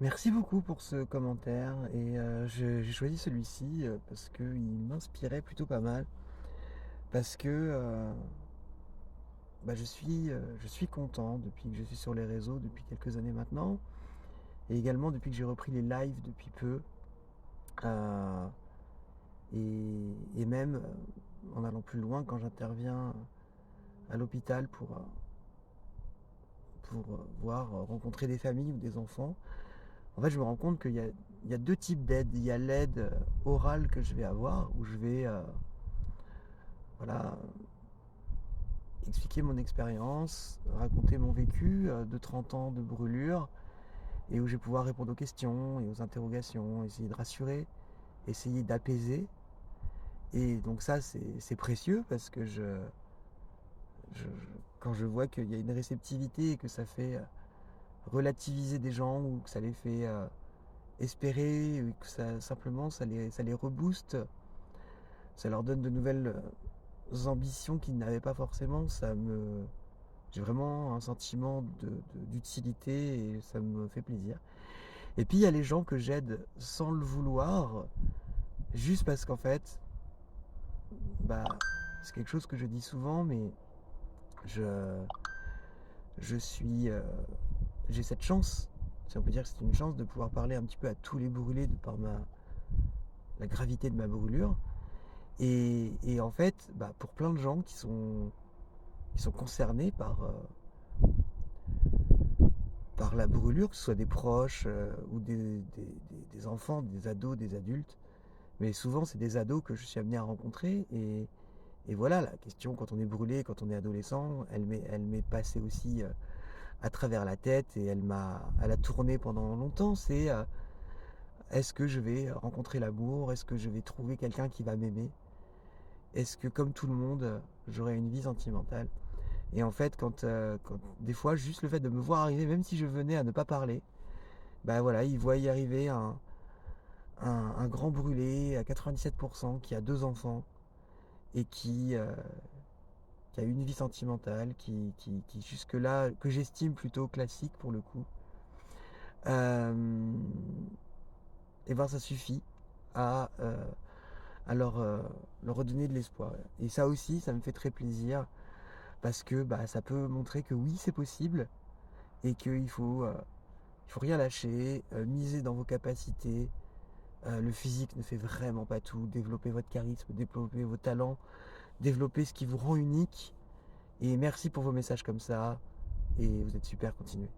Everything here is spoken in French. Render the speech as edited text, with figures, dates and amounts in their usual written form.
Merci beaucoup pour ce commentaire et j'ai choisi celui-ci, parce qu'il m'inspirait plutôt pas mal. Parce que, je suis content depuis que je suis sur les réseaux depuis quelques années maintenant et également depuis que j'ai repris les lives depuis peu, heu et même, en allant plus loin quand j'interviens à l'hôpital pour voir, rencontrer des familles ou des enfants. En fait, je me rends compte qu'il y a 2 types d'aide. Il y a l'aide, orale que je vais avoir où je vais, voilà, expliquer mon expérience, raconter mon vécu, de 30 ans de brûlure et où je vais pouvoir répondre aux questions et aux interrogations, essayer de rassurer, essayer d'apaiser et donc ça, c'est précieux parce que je quand je vois qu'il y a une réceptivité et que ça fait, relativiser des gens ou que ça les fait, espérer ou que ça simplement ça les rebooste, ça leur donne de nouvelles, ambitions qu'ils n'avaient pas forcément, j'ai vraiment un sentiment d'utilité et ça me fait plaisir. Et puis il y a les gens que j'aide sans le vouloir, juste parce qu'en fait, bah, c'est quelque chose que je dis souvent, mais je, je suis, j'ai cette chance, si on peut dire que c'est une chance de pouvoir parler un petit peu à tous les brûlés de par la gravité de ma brûlure. Et en fait, bah, pour plein de gens qui sont concernés par la brûlure, que ce soit des proches ou des enfants, des ados, des adultes. Mais souvent, c'est des ados que je suis amené à rencontrer. Et voilà, la question, quand on est brûlé, quand on est adolescent, elle m'est passée aussi à travers la tête et elle a tourné pendant longtemps. C'est est-ce que je vais rencontrer l'amour? Est-ce que je vais trouver quelqu'un qui va m'aimer? Est-ce que, comme tout le monde, j'aurai une vie sentimentale? Et en fait, quand des fois, juste le fait de me voir arriver, même si je venais à ne pas parler, bah voilà, ils voient y arriver un grand brûlé à 97% qui a 2 enfants et qui a une vie sentimentale, qui jusque-là, que j'estime plutôt classique pour le coup. Euh, et ben ça suffit à, euh, à leur redonner de l'espoir. Et ça aussi, ça me fait très plaisir parce que bah, ça peut montrer que oui, c'est possible et qu'il faut rien lâcher, miser dans vos capacités. Le physique ne fait vraiment pas tout. Développer votre charisme, développer vos talents, développer ce qui vous rend unique. Et merci pour vos messages comme ça. Et vous êtes super, continuez.